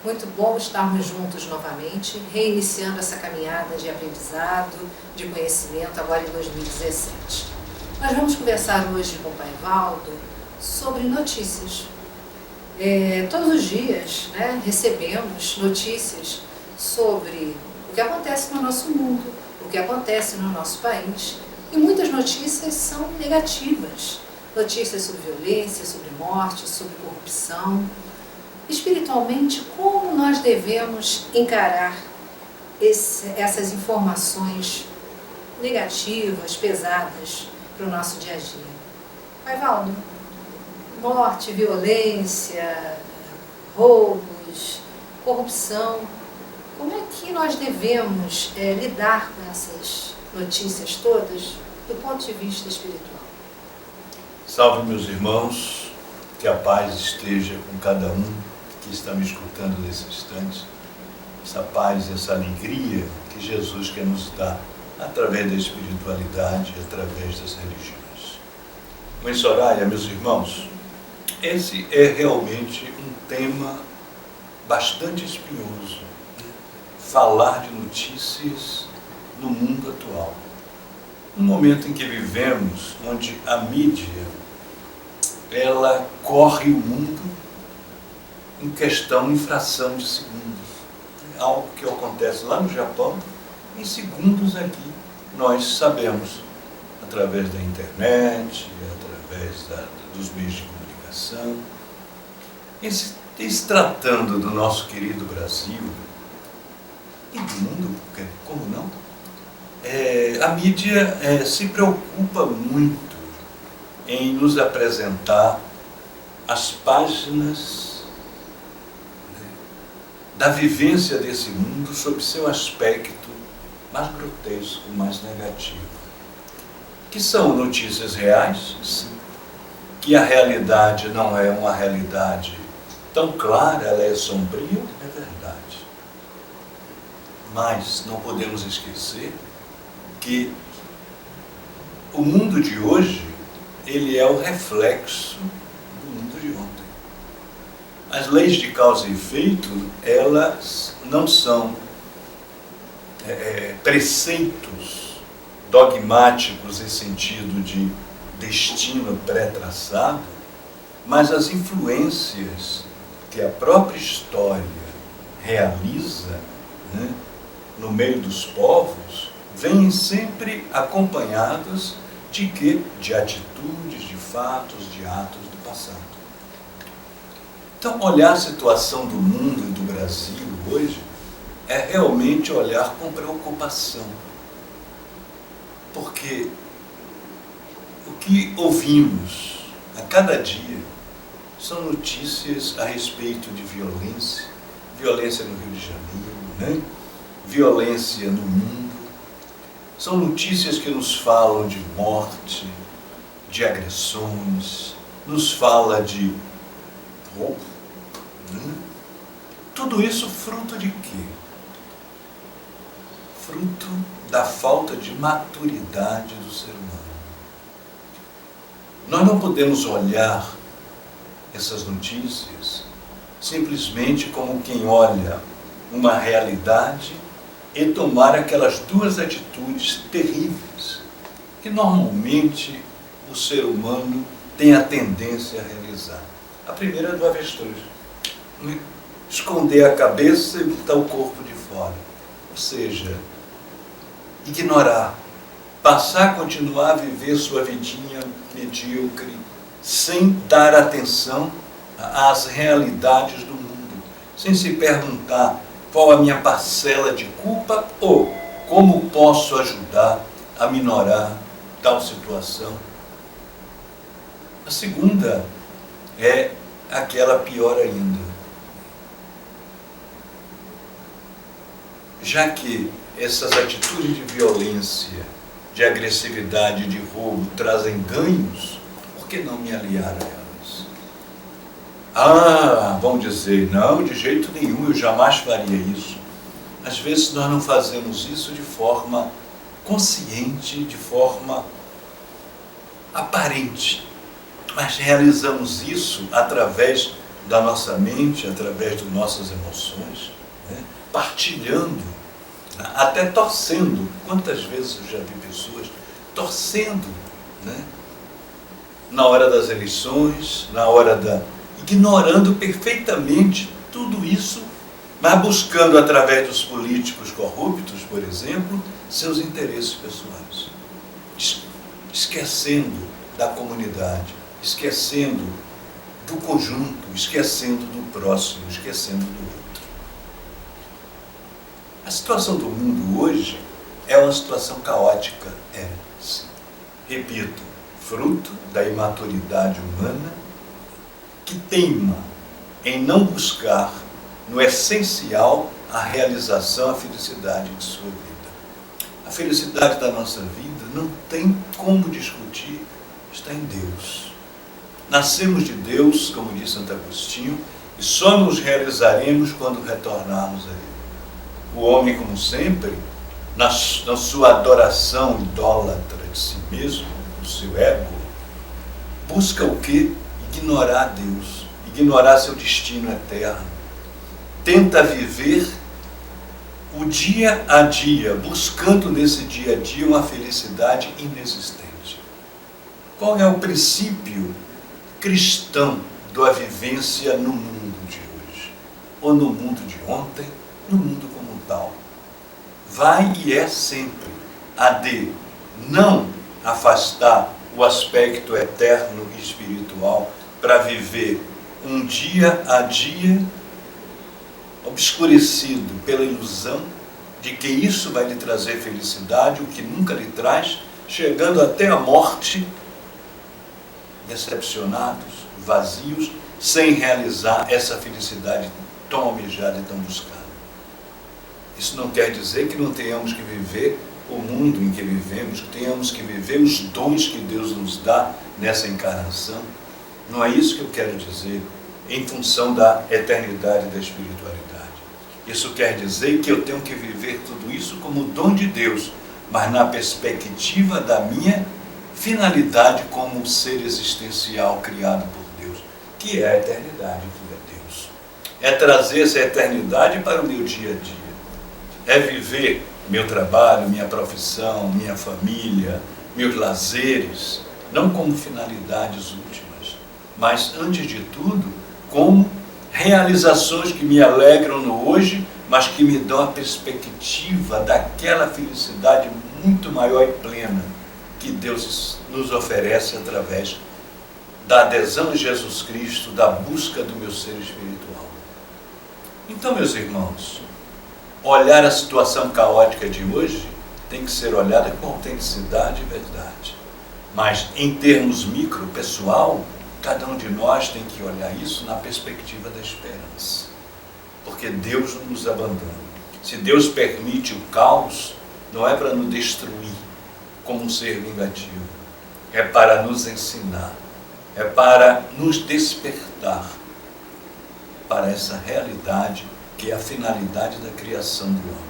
Muito bom estarmos juntos novamente, reiniciando essa caminhada de aprendizado, de conhecimento, agora em 2017. Nós vamos conversar hoje com o Pai Valdo sobre notícias. Todos os dias, recebemos notícias sobre o que acontece no nosso mundo, o que acontece no nosso país, e muitas notícias são negativas. Notícias sobre violência, sobre morte, sobre corrupção. Espiritualmente, como nós devemos encarar essas informações negativas, pesadas para o nosso dia a dia? Pai Valdo, morte, violência, roubos, corrupção, como é que nós devemos lidar com essas notícias todas do ponto de vista espiritual? Salve, meus irmãos, que a paz esteja com cada um que está me escutando nesse instante, essa paz, essa alegria que Jesus quer nos dar através da espiritualidade, através das religiões. Mãe Soraya, meus irmãos, esse é realmente um tema bastante espinhoso, falar de notícias no mundo atual. Um momento em que vivemos, onde a mídia, ela corre o mundo em questão, em fração de segundos. Algo que acontece lá no Japão, em segundos aqui, nós sabemos, através da internet, através dos meios de comunicação. E se tratando do nosso querido Brasil, e do mundo, como não? A mídia se preocupa muito em nos apresentar as páginas da vivência desse mundo sob seu aspecto mais grotesco, mais negativo. Que são notícias reais? Sim. Que a realidade não é uma realidade tão clara, ela é sombria, é verdade. Mas não podemos esquecer que o mundo de hoje, ele é o reflexo do mundo de ontem. As leis de causa e efeito, elas não são preceitos dogmáticos em sentido de destino pré-traçado, mas as influências que a própria história realiza, no meio dos povos, vêm sempre acompanhadas de quê? De atitudes, de fatos, de atos do passado. Então, olhar a situação do mundo e do Brasil hoje é realmente olhar com preocupação. Porque o que ouvimos a cada dia são notícias a respeito de violência, violência no Rio de Janeiro, violência no mundo. São notícias que nos falam de morte, de agressões, nos fala de roubo. Tudo isso fruto de quê? Fruto da falta de maturidade do ser humano. Nós não podemos olhar essas notícias simplesmente como quem olha uma realidade e tomar aquelas duas atitudes terríveis que normalmente o ser humano tem a tendência a realizar. A primeira é do avestruz. Esconder a cabeça e botar o corpo de fora. Ou seja, ignorar, passar a continuar a viver sua vidinha medíocre, sem dar atenção às realidades do mundo, sem se perguntar qual a minha parcela de culpa ou como posso ajudar a minorar tal situação. A segunda é aquela pior ainda. Já que essas atitudes de violência, de agressividade, de roubo trazem ganhos, por que não me aliar a elas? Vão dizer, não, de jeito nenhum, eu jamais faria isso. Às vezes nós não fazemos isso de forma consciente, de forma aparente, mas realizamos isso através da nossa mente, através das nossas emoções, né? Partilhando, até torcendo. Quantas vezes eu já vi pessoas torcendo, né? Na hora das eleições, ignorando perfeitamente tudo isso, mas buscando, através dos políticos corruptos, por exemplo, seus interesses pessoais. Esquecendo da comunidade, esquecendo do conjunto, esquecendo do próximo, esquecendo do outro. A situação do mundo hoje é uma situação caótica, sim. Repito, fruto da imaturidade humana que teima em não buscar no essencial a realização, a felicidade de sua vida. A felicidade da nossa vida não tem como discutir, está em Deus. Nascemos de Deus, como diz Santo Agostinho, e só nos realizaremos quando retornarmos a Ele. O homem, como sempre, na sua adoração idólatra de si mesmo, do seu ego, busca o quê? Ignorar Deus, ignorar seu destino eterno. Tenta viver o dia a dia, buscando nesse dia a dia uma felicidade inexistente. Qual é o princípio cristão da vivência no mundo de hoje? Ou no mundo de ontem, no mundo como tal? Vai e é sempre a de não afastar o aspecto eterno e espiritual para viver um dia a dia obscurecido pela ilusão de que isso vai lhe trazer felicidade, o que nunca lhe traz, chegando até a morte, decepcionados, vazios, sem realizar essa felicidade tão almejada e tão buscada. Isso não quer dizer que não tenhamos que viver o mundo em que vivemos, que tenhamos que viver os dons que Deus nos dá nessa encarnação. Não é isso que eu quero dizer, em função da eternidade e da espiritualidade. Isso quer dizer que eu tenho que viver tudo isso como dom de Deus, mas na perspectiva da minha finalidade como ser existencial criado por Deus, que é a eternidade, que é Deus. É trazer essa eternidade para o meu dia a dia. É viver meu trabalho, minha profissão, minha família, meus lazeres, não como finalidades últimas, mas, antes de tudo, como realizações que me alegram no hoje, mas que me dão a perspectiva daquela felicidade muito maior e plena que Deus nos oferece através da adesão a Jesus Cristo, da busca do meu ser espiritual. Então, meus irmãos, olhar a situação caótica de hoje tem que ser olhada com autenticidade e verdade. Mas, em termos micro, pessoal, cada um de nós tem que olhar isso na perspectiva da esperança. Porque Deus não nos abandona. Se Deus permite o caos, não é para nos destruir como um ser vingativo. É para nos ensinar. É para nos despertar para essa realidade que é a finalidade da criação do homem.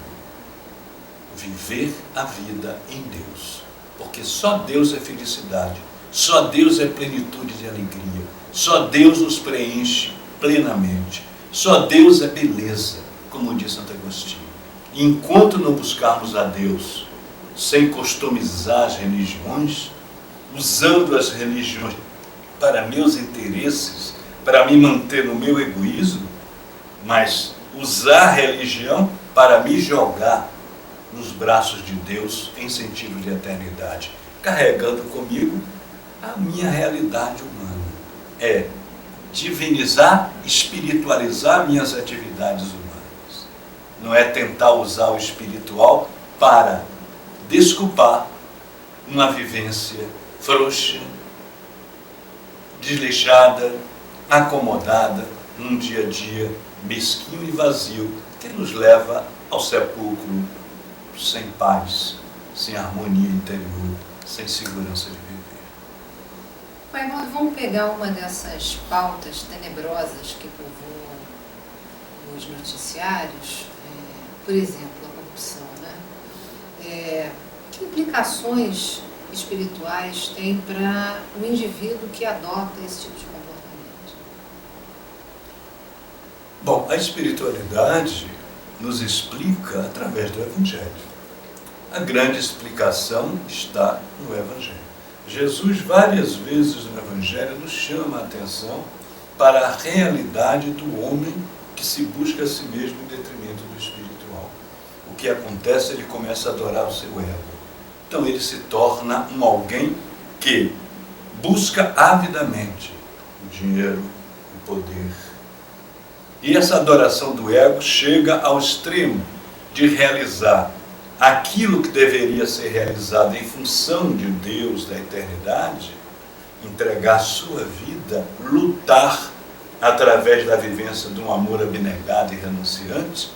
Viver a vida em Deus. Porque só Deus é felicidade. Só Deus é plenitude de alegria. Só Deus nos preenche plenamente. Só Deus é beleza, como diz Santo Agostinho. E enquanto não buscarmos a Deus, sem customizar as religiões, usando as religiões para meus interesses, para me manter no meu egoísmo, mas usar a religião para me jogar nos braços de Deus em sentido de eternidade, carregando comigo a minha realidade humana. É divinizar, espiritualizar minhas atividades humanas. Não é tentar usar o espiritual para desculpar uma vivência frouxa, desleixada, acomodada, num dia a dia mesquinho e vazio, que nos leva ao sepulcro sem paz, sem harmonia interior, sem segurança de viver. Pai, nós vamos pegar uma dessas pautas tenebrosas que povoam os noticiários, por exemplo, a corrupção, né? Que implicações espirituais tem para o indivíduo que adota esse tipo de comportamento? a espiritualidade nos explica através do Evangelho. A grande explicação está no Evangelho. Jesus, várias vezes no Evangelho, nos chama a atenção para a realidade do homem que se busca a si mesmo em detrimento do espiritual. O que acontece? Ele começa a adorar o seu ego. Então ele se torna um alguém que busca avidamente o dinheiro, o poder. E essa adoração do ego chega ao extremo de realizar aquilo que deveria ser realizado em função de Deus, da eternidade, entregar sua vida, lutar através da vivência de um amor abnegado e renunciante,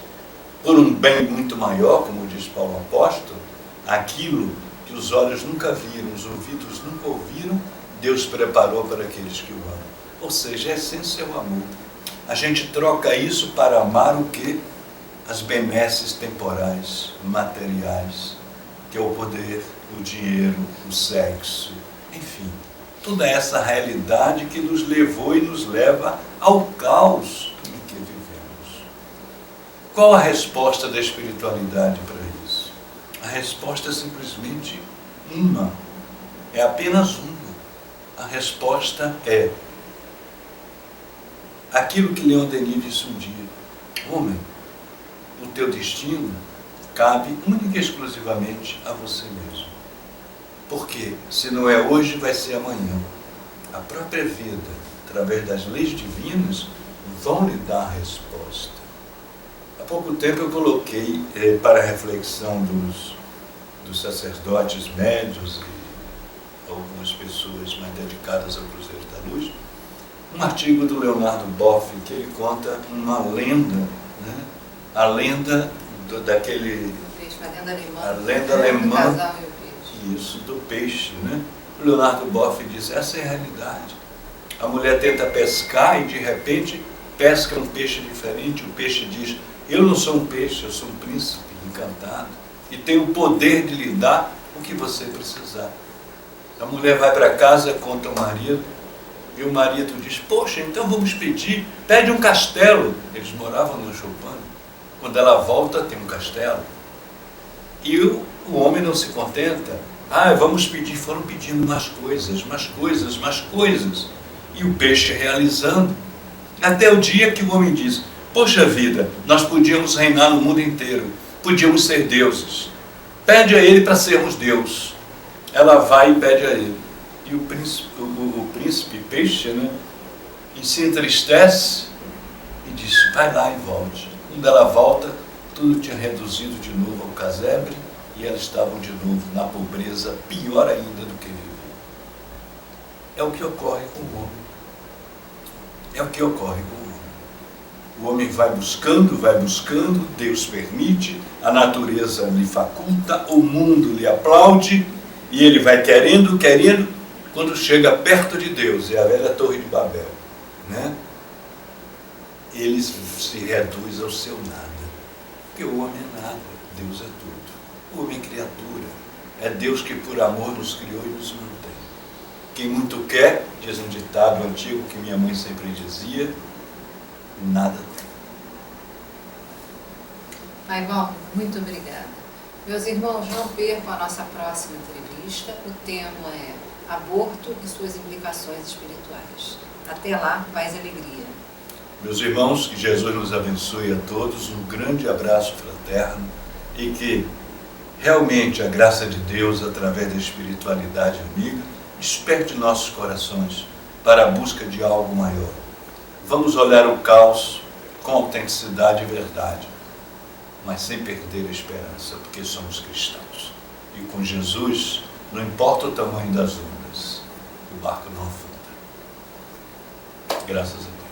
por um bem muito maior, como diz Paulo Apóstolo, aquilo que os olhos nunca viram, os ouvidos nunca ouviram, Deus preparou para aqueles que o amam. Ou seja, a essência é o amor. A gente troca isso para amar o quê? As benesses temporais, materiais, que é o poder, o dinheiro, o sexo, enfim, toda essa realidade que nos levou e nos leva ao caos em que vivemos. Qual a resposta da espiritualidade para isso? A resposta é simplesmente uma, é apenas uma. A resposta é aquilo que Leon Denis disse um dia: homem, o teu destino cabe única e exclusivamente a você mesmo. Porque se não é hoje, vai ser amanhã. A própria vida, através das leis divinas, vão lhe dar a resposta. Há pouco tempo eu coloquei para a reflexão dos sacerdotes médios e algumas pessoas mais dedicadas ao Cruzeiro da Luz, um artigo do Leonardo Boff, que ele conta uma lenda, né? A lenda daquele... A lenda alemã. Do casal e o peixe. Isso, do peixe, né? O Leonardo Boff diz, essa é a realidade. A mulher tenta pescar e de repente pesca um peixe diferente. O peixe diz, eu não sou um peixe, eu sou um príncipe encantado e tenho o poder de lhe dar o que você precisar. A mulher vai para casa, conta ao marido, e o marido diz, poxa, então vamos pede um castelo. Eles moravam no Chopin. Quando ela volta, tem um castelo. E o homem não se contenta. Vamos pedir. Foram pedindo mais coisas, mais coisas, mais coisas. E o peixe realizando. Até o dia que o homem diz, poxa vida, nós podíamos reinar no mundo inteiro. Podíamos ser deuses. Pede a ele para sermos Deus. Ela vai e pede a ele. E o príncipe peixe, né, e se entristece e diz, vai lá e volte. Quando ela volta, tudo tinha reduzido de novo ao casebre e elas estavam de novo na pobreza, pior ainda do que viviam. É o que ocorre com o homem. É o que ocorre com o homem. O homem vai buscando, Deus permite, a natureza lhe faculta, o mundo lhe aplaude e ele vai querendo, quando chega perto de Deus, é a velha Torre de Babel, né? Ele se reduz ao seu nada. Porque o homem é nada, Deus é tudo. O homem é criatura. É Deus que por amor nos criou e nos mantém. Quem muito quer, diz um ditado antigo que minha mãe sempre dizia, nada tem. Pai Valdo, muito obrigada. Meus irmãos, não percam a nossa próxima entrevista. O tema é aborto e suas implicações espirituais. Até lá, paz e alegria. Meus irmãos, que Jesus nos abençoe a todos, um grande abraço fraterno e que realmente a graça de Deus, através da espiritualidade amiga, desperte nossos corações para a busca de algo maior. Vamos olhar o caos com autenticidade e verdade, mas sem perder a esperança, porque somos cristãos. E com Jesus, não importa o tamanho das ondas, o barco não afunda. Graças a Deus.